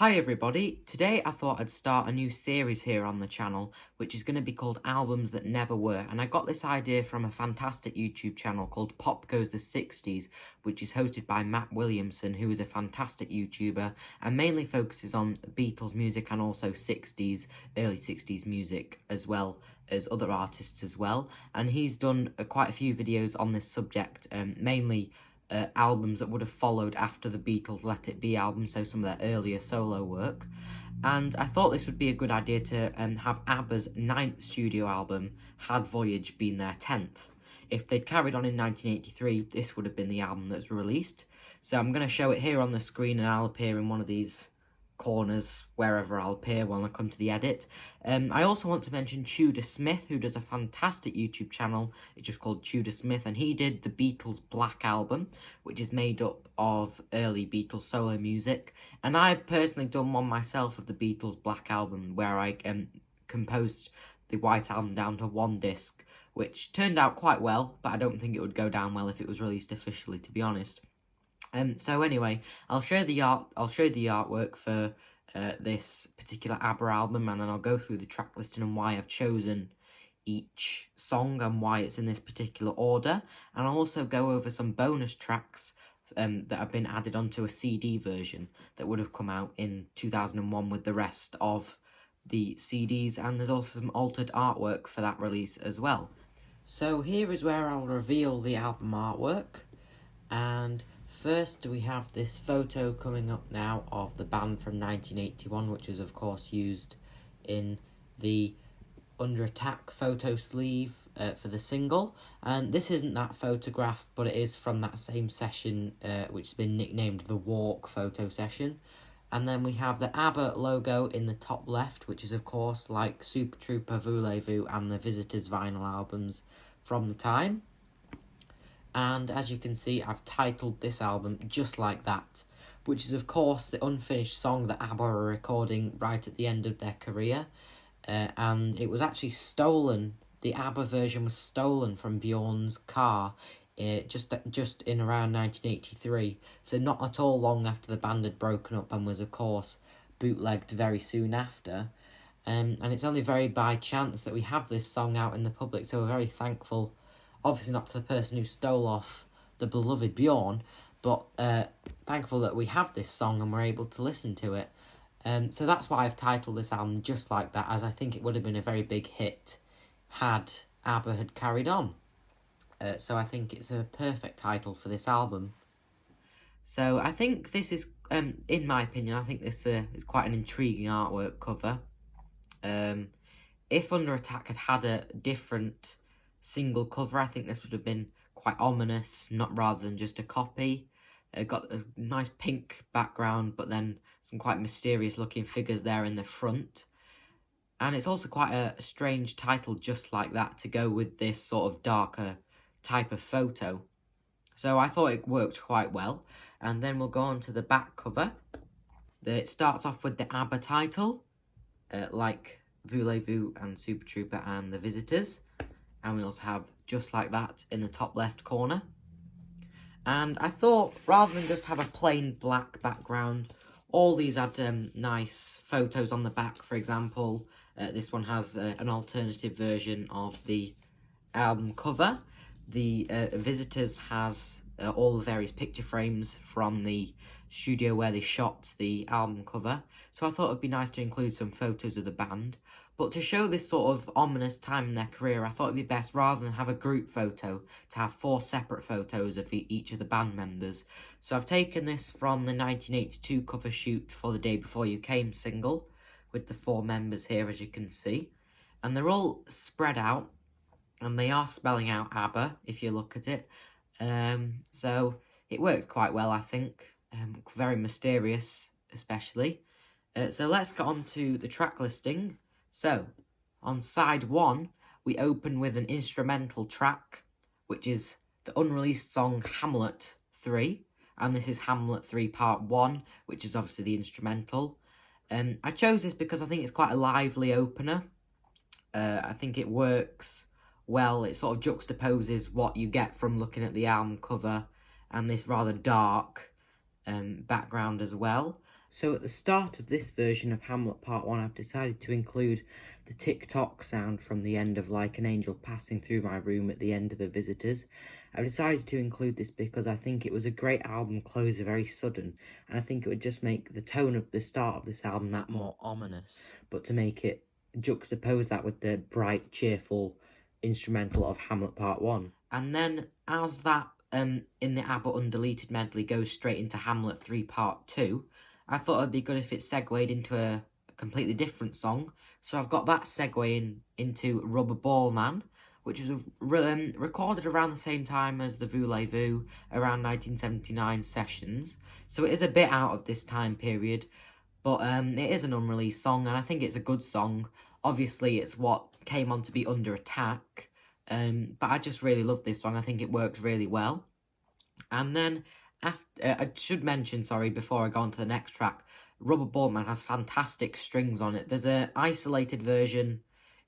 Hi everybody, today I thought I'd start a new series here on the channel, which is going to be called Albums That Never Were, and I got this idea from a fantastic YouTube channel called Pop Goes the 60s, which is hosted by Matt Williamson, who is a fantastic YouTuber, and mainly focuses on Beatles music and also 60s, early 60s music, as well as other artists as well, and he's done quite a few videos on this subject, mainly albums that would have followed after the Beatles Let It Be album, so some of their earlier solo work. And I thought this would be a good idea to have ABBA's 9th studio album, Had Voyage been their 10th. If they'd carried on in 1983, this would have been the album that was released. So I'm going to show it here on the screen, and I'll appear in one of these corners wherever I'll appear when I come to the edit. I also want to mention Tudor Smith, who does a fantastic YouTube channel. It's just called Tudor Smith, and he did the Beatles Black Album, which is made up of early Beatles solo music. And I've personally done one myself of the Beatles Black Album, where I composed the White Album down to one disc, which turned out quite well, but I don't think it would go down well if it was released officially, to be honest. So anyway, I'll show the artwork for this particular ABBA album, and then I'll go through the track listing and why I've chosen each song and why it's in this particular order. And I'll also go over some bonus tracks that have been added onto a CD version that would have come out in 2001 with the rest of the CDs, and there's also some altered artwork for that release as well. So here is where I'll reveal the album artwork, and first we have this photo coming up now of the band from 1981, which was of course used in the Under Attack photo sleeve for the single. And this isn't that photograph, but it is from that same session, which has been nicknamed the Walk photo session. And then we have the ABBA logo in the top left, which is of course like Super Trooper, Voulez-Vous and the Visitors vinyl albums from the time. And as you can see, I've titled this album Just Like That, which is of course the unfinished song that ABBA were recording right at the end of their career. And it was actually stolen, the ABBA version was stolen from Bjorn's car just in around 1983. So not at all long after the band had broken up, and was of course bootlegged very soon after. And it's only very by chance that we have this song out in the public, so we're very thankful. Obviously not to the person who stole off the beloved Bjorn, but thankful that we have this song and we're able to listen to it. So that's why I've titled this album Just Like That, as I think it would have been a very big hit had ABBA had carried on. So I think it's a perfect title for this album. So I think this is, in my opinion, I think this is quite an intriguing artwork cover. If Under Attack had had a different single cover, I think this would have been quite ominous, not rather than just a copy. It got a nice pink background, but then some quite mysterious looking figures there in the front. And it's also quite a strange title, Just Like That, to go with this sort of darker type of photo. So I thought it worked quite well. And then we'll go on to the back cover. It starts off with the ABBA title, like Voulez-Vous and Super Trooper and the Visitors. And we also have Just Like That in the top left corner. And I thought, rather than just have a plain black background, all these had nice photos on the back. For example, this one has an alternative version of the album cover. The Visitors has all the various picture frames from the studio where they shot the album cover. So I thought it'd be nice to include some photos of the band. But to show this sort of ominous time in their career, I thought it'd be best, rather than have a group photo, to have 4 separate photos of each of the band members. So I've taken this from the 1982 cover shoot for the Day Before You Came single, with the 4 members here, as you can see. And they're all spread out, and they are spelling out ABBA, if you look at it. So it works quite well, I think. Very mysterious, especially. So let's get on to the track listing. So, on side 1, we open with an instrumental track, which is the unreleased song Hamlet 3, and this is Hamlet 3 Part 1, which is obviously the instrumental. I chose this because I think it's quite a lively opener. I think it works well. It sort of juxtaposes what you get from looking at the album cover and this rather dark background as well. So at the start of this version of Hamlet Part 1, I've decided to include the tick-tock sound from the end of Like an Angel Passing Through My Room at the end of The Visitors. I've decided to include this because I think it was a great album closer, very sudden, and I think it would just make the tone of the start of this album that more ominous, but to make it juxtapose that with the bright, cheerful instrumental of Hamlet Part 1. And then, as that in the ABBA Undeleted medley goes straight into Hamlet 3 Part 2, I thought it'd be good if it segued into a completely different song. So I've got that segue into Rubber Ball Man, which was recorded around the same time as the Voulez-Vous, around 1979 sessions. So it is a bit out of this time period, but it is an unreleased song, and I think it's a good song. Obviously, it's what came on to be Under Attack, but I just really love this song. I think it works really well. And then, I should mention, before I go on to the next track, Rubber Ball Man has fantastic strings on it. There's an isolated version,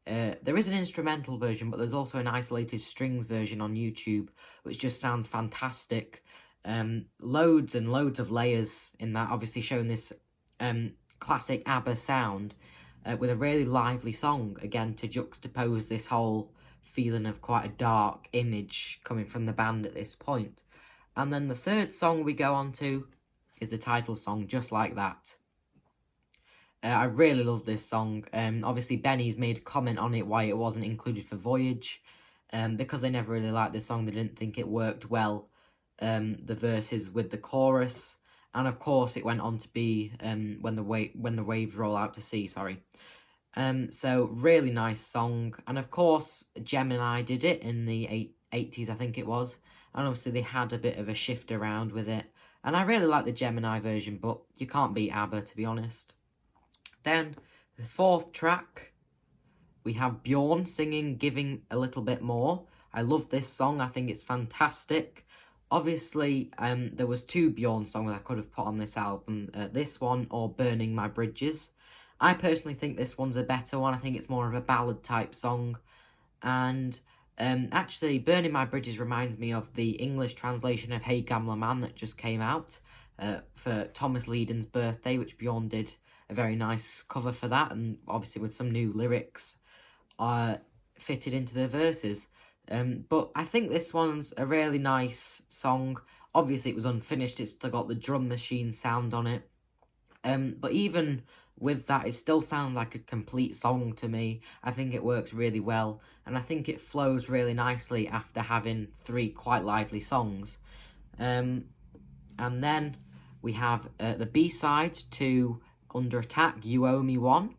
there is an instrumental version, but there's also an isolated strings version on YouTube, which just sounds fantastic. Loads and loads of layers in that, obviously showing this classic ABBA sound, with a really lively song, again, to juxtapose this whole feeling of quite a dark image coming from the band at this point. And then the third song we go on to is the title song, Just Like That. I really love this song. Obviously, Benny's made a comment on it why it wasn't included for Voyage. Because they never really liked this song, they didn't think it worked well, the verses with the chorus. And of course, it went on to be When the Waves Roll Out to Sea, So, really nice song. And of course, Gemini did it in the 80s, I think it was. And obviously, they had a bit of a shift around with it. And I really like the Gemini version, but you can't beat ABBA, to be honest. Then, the fourth track, we have Bjorn singing Giving a Little Bit More. I love this song. I think it's fantastic. Obviously, there was two Bjorn songs I could have put on this album. This one or Burning My Bridges. I personally think this one's a better one. I think it's more of a ballad type song. And actually, Burning My Bridges reminds me of the English translation of Hey Gamla Man that just came out for Thomas Leden's birthday, which Bjorn did a very nice cover for that, and obviously with some new lyrics fitted into the verses. But I think this one's a really nice song. Obviously, it was unfinished. It's still got the drum machine sound on it. But even with that, it still sounds like a complete song to me. I think it works really well, and I think it flows really nicely after having three quite lively songs. And then we have the B-side to Under Attack, You Owe Me One.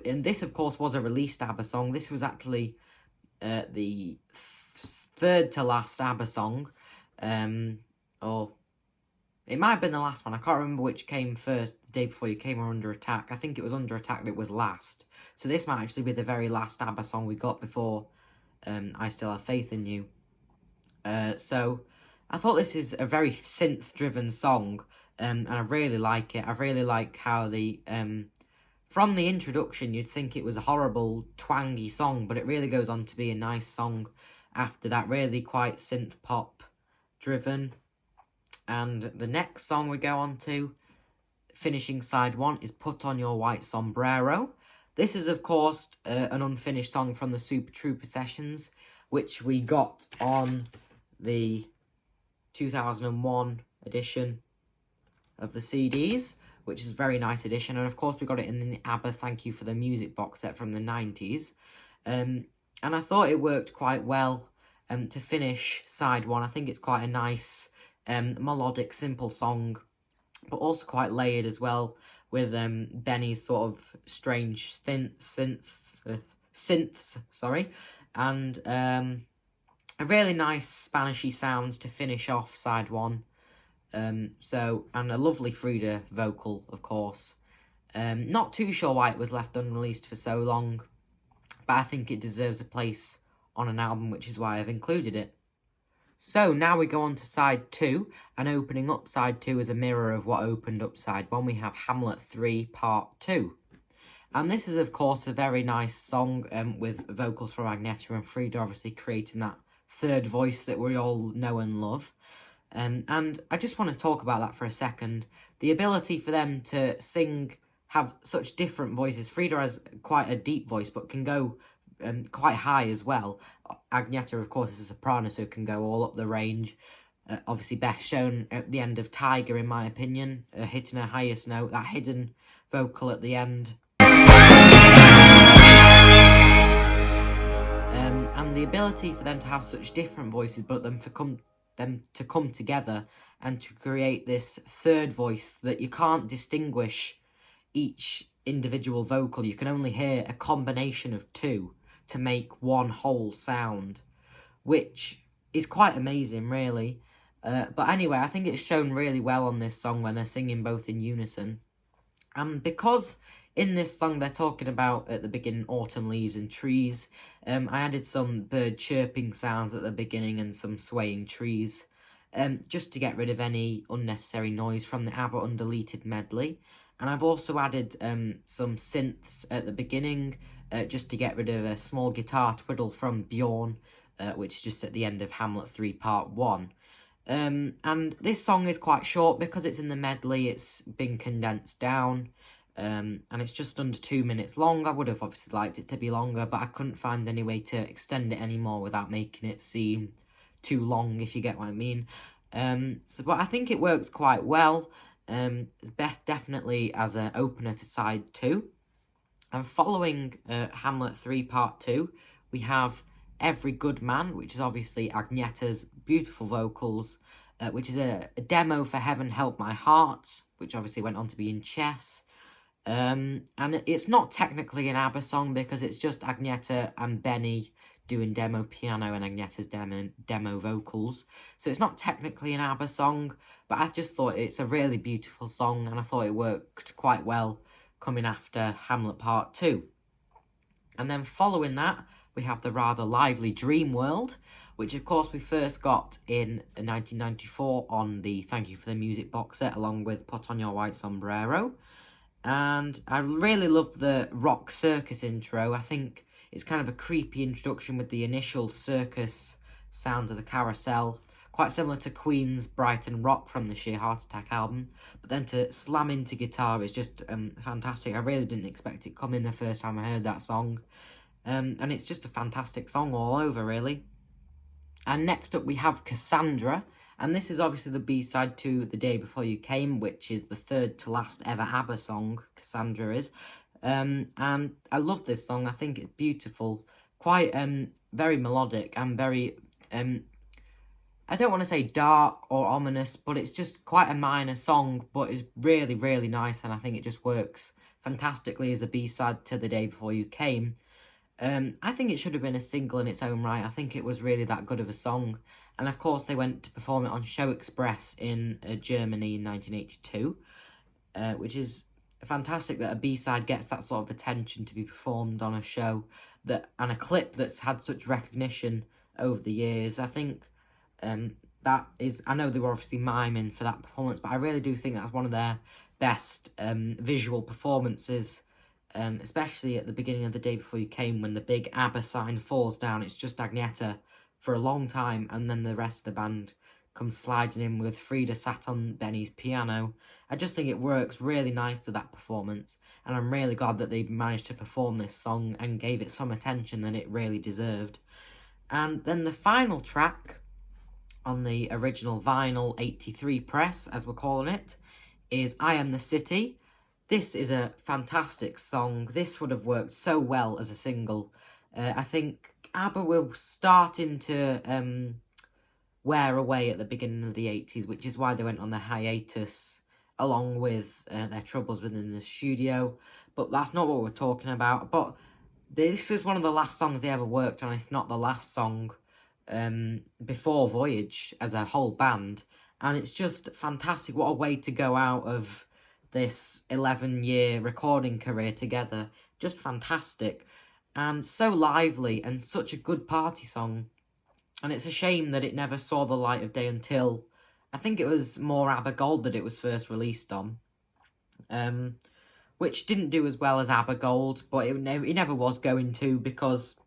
And this, of course, was a released ABBA song. This was actually the third to last ABBA song. Or it might have been the last one. I can't remember which came first, the day before you came or Under Attack. I think it was Under Attack that was last. So this might actually be the very last ABBA song we got before I Still Have Faith in You. So I thought this is a very synth-driven song, and I really like it. I really like how the from the introduction, you'd think it was a horrible, twangy song, but it really goes on to be a nice song after that, really quite synth-pop driven. And the next song we go on to, finishing side one, is Put On Your White Sombrero. This is, of course, an unfinished song from the Super Trooper sessions, which we got on the 2001 edition of the CDs, which is a very nice edition. And of course, we got it in the ABBA Thank You for the Music box set from the 90s. And I thought it worked quite well to finish side one. I think it's quite a nice melodic, simple song, but also quite layered as well, with Benny's sort of strange synths, and a really nice Spanishy sound to finish off side one. And a lovely Frida vocal, of course. Not too sure why it was left unreleased for so long, but I think it deserves a place on an album, which is why I've included it. So now we go on to side two, and opening up side two as a mirror of what opened up side one, we have Hamlet 3 Part 2. And this is, of course, a very nice song with vocals from Agneta and Frida, obviously creating that third voice that we all know and love. And I just want to talk about that for a second. The ability for them to sing, have such different voices. Frida has quite a deep voice, but can go quite high as well. Agneta, of course, is a soprano, so can go all up the range. Obviously, best shown at the end of Tiger, in my opinion, hitting her highest note, that hidden vocal at the end. And the ability for them to have such different voices, but them to come together and to create this third voice that you can't distinguish each individual vocal. You can only hear a combination of two to make one whole sound, which is quite amazing, really. But anyway, I think it's shown really well on this song when they're singing both in unison. And because in this song they're talking about, at the beginning, autumn leaves and trees, I added some bird chirping sounds at the beginning and some swaying trees, just to get rid of any unnecessary noise from the ABBA undeleted medley. And I've also added some synths at the beginning, just to get rid of a small guitar twiddle from Bjorn, which is just at the end of Hamlet 3 Part 1. And this song is quite short because it's in the medley. It's been condensed down, and it's just under 2 minutes long. I would have obviously liked it to be longer, but I couldn't find any way to extend it anymore without making it seem too long, if you get what I mean. But I think it works quite well. It's definitely as an opener to side 2. And following Hamlet 3 Part 2, we have Every Good Man, which is obviously Agneta's beautiful vocals, which is a demo for Heaven Help My Heart, which obviously went on to be in Chess. And it's not technically an ABBA song because it's just Agneta and Benny doing demo piano and Agneta's demo vocals. So it's not technically an ABBA song, but I just thought it's a really beautiful song, and I thought it worked quite well coming after Hamlet Part 2. And then following that, we have the rather lively Dream World, which of course we first got in 1994 on the Thank You for the Music box set, along with Put on Your White Sombrero. And I really love the rock circus intro. I think it's kind of a creepy introduction with the initial circus sounds of the carousel, quite similar to Queen's Brighton Rock from the Sheer Heart Attack album. But then to slam into guitar is just fantastic. I really didn't expect it coming the first time I heard that song. And it's just a fantastic song all over, really. And next up we have Cassandra, and this is obviously the B-side to The Day Before You Came, which is the third to last ever ABBA song, Cassandra is. And I love this song. I think it's beautiful, quite very melodic and very, I don't want to say dark or ominous, but it's just quite a minor song, but it's really, really nice, and I think it just works fantastically as a B-side to The Day Before You Came. I think it should have been a single in its own right. I think it was really that good of a song. And of course they went to perform it on Show Express in Germany in 1982, which is fantastic that a B-side gets that sort of attention to be performed on a show, and a clip that's had such recognition over the years. I think that is, I know they were obviously miming for that performance, but I really do think that's one of their best visual performances. Especially at the beginning of The Day Before You Came, when the big ABBA sign falls down. It's just Agneta for a long time, and then the rest of the band comes sliding in with Frida sat on Benny's piano. I just think it works really nice to that performance, and I'm really glad that they managed to perform this song and gave it some attention that it really deserved. And then the final track on the original vinyl 83 press, as we're calling it, is I Am the City. This is a fantastic song. This would have worked so well as a single. I think ABBA were starting to wear away at the beginning of the 80s, which is why they went on their hiatus, along with their troubles within the studio. But that's not what we're talking about. But this was one of the last songs they ever worked on, if not the last song, before Voyage as a whole band. And it's just fantastic. What a way to go out of this 11-year recording career together. Just fantastic, and so lively, and such a good party song. And it's a shame that it never saw the light of day until, I think it was more ABBA Gold that it was first released on, which didn't do as well as ABBA Gold, but it never was going to, because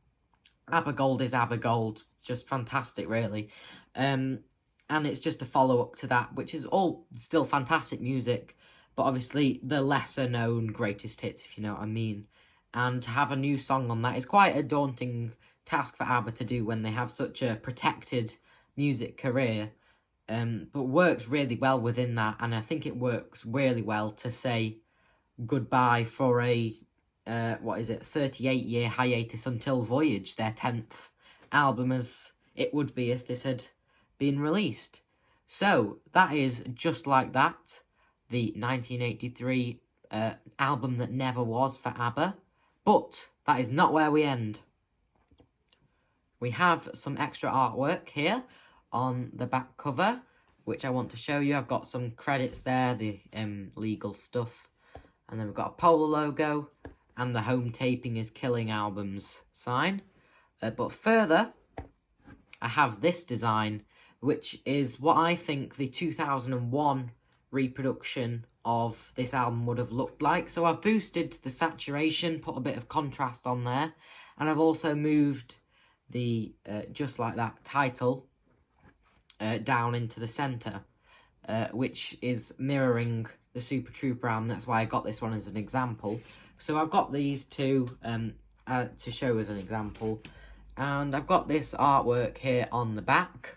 ABBA Gold is ABBA Gold. Just fantastic, really. And and it's just a follow-up to that, which is all still fantastic music, but obviously the lesser-known greatest hits, if you know what I mean. And to have a new song on that is quite a daunting task for ABBA to do when they have such a protected music career, but works really well within that, and I think it works really well to say goodbye for a 38-year hiatus until Voyage, their 10th album, as it would be if this had been released. So that is Just Like That, the 1983 album that never was for ABBA. But that is not where we end. We have some extra artwork here on the back cover, which I want to show you. I've got some credits there, the legal stuff. And then we've got a Polar logo, and the Home Taping is Killing Albums sign. But further, I have this design, which is what I think the 2001 reproduction of this album would have looked like. So I've boosted the saturation, put a bit of contrast on there, and I've also moved the Just Like That title down into the centre, which is mirroring the Super Trooper album. That's why I got this one as an example. So I've got these two to show as an example, and I've got this artwork here on the back,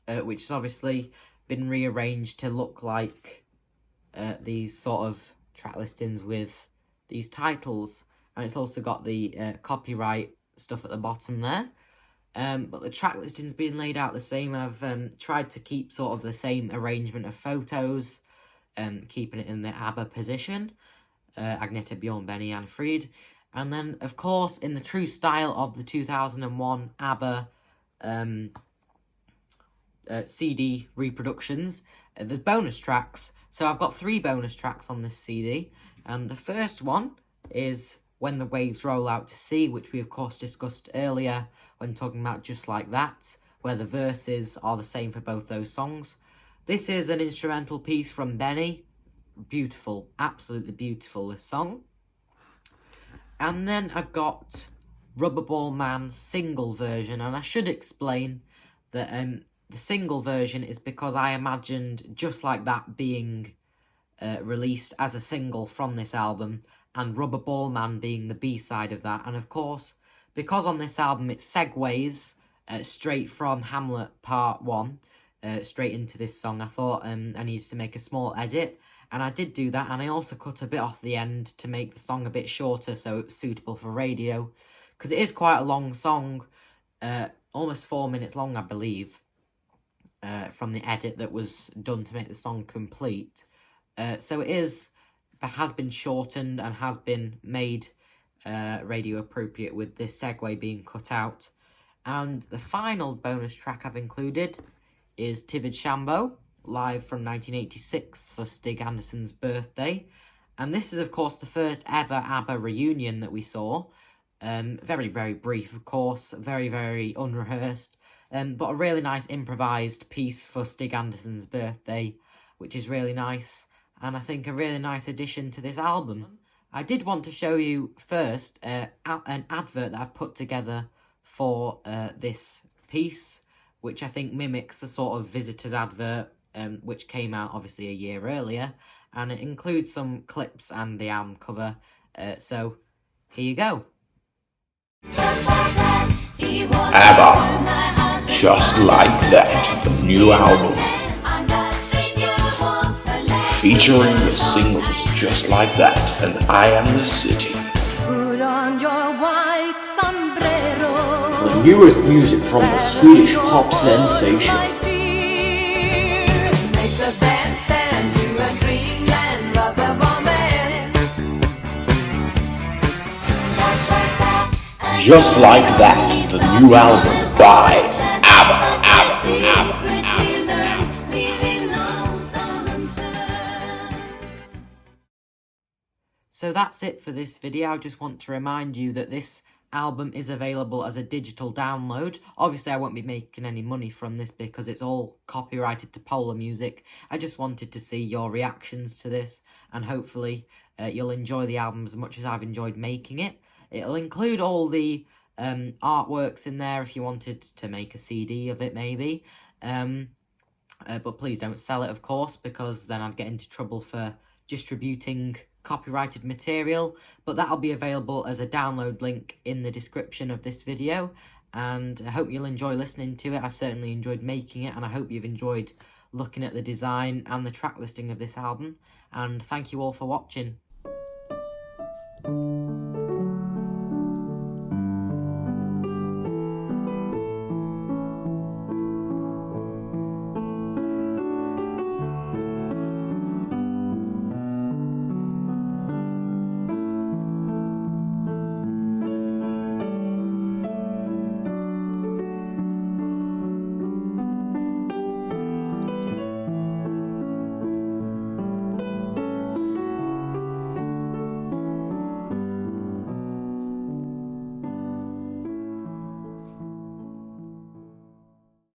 which has obviously been rearranged to look like these sort of track listings with these titles, and it's also got the copyright stuff at the bottom there. But the track listing's been laid out the same. I've tried to keep sort of the same arrangement of photos, keeping it in the ABBA position. Agneta, Bjorn, Benny, Anne Fried. And then, of course, in the true style of the 2001 ABBA CD reproductions, there's bonus tracks. So I've got 3 bonus tracks on this CD. And the first one is When the Waves Roll Out to Sea, which we, of course, discussed earlier when talking about Just Like That, where the verses are the same for both those songs. This is an instrumental piece from Benny. Beautiful, absolutely beautiful, this song. And then I've got Rubberball Man single version, and I should explain that the single version is because I imagined Just Like That being released as a single from this album, and Rubberball Man being the B-side of that. And of course, because on this album it segues straight from Hamlet Part 1 straight into this song, I thought I needed to make a small edit, and I did do that, and I also cut a bit off the end to make the song a bit shorter so it was suitable for radio, because it is quite a long song, almost 4 minutes long, I believe, from the edit that was done to make the song complete. So it has been shortened and has been made radio appropriate with this segue being cut out. And the final bonus track I've included is Tivid Shambo, live from 1986 for Stig Anderson's birthday. And this is, of course, the first ever ABBA reunion that we saw. Very, very brief, of course, very, very unrehearsed, but a really nice improvised piece for Stig Anderson's birthday, which is really nice, and I think a really nice addition to this album. I did want to show you first an advert that I've put together for this piece, which I think mimics the sort of Visitors advert, which came out obviously a year earlier, and it includes some clips and the album cover, so here you go. ABBA, Just Like That, the new album, featuring the singles Just Like That and I Am the City. Put on your white sombrero. The newest music from the Swedish pop sensation. Make the band stand to a dreamland, Rubberball Man. Just Like That, the new album by ABBA. So that's it for this video. I just want to remind you that this album is available as a digital download. Obviously, I won't be making any money from this because it's all copyrighted to Polar Music. I just wanted to see your reactions to this, and hopefully you'll enjoy the album as much as I've enjoyed making it. It'll include all the artworks in there if you wanted to make a CD of it, maybe. But please don't sell it, of course, because then I'd get into trouble for distributing copyrighted material. But that'll be available as a download link in the description of this video, and I hope you'll enjoy listening to it. I've certainly enjoyed making it, and I hope you've enjoyed looking at the design and the track listing of this album, and thank you all for watching.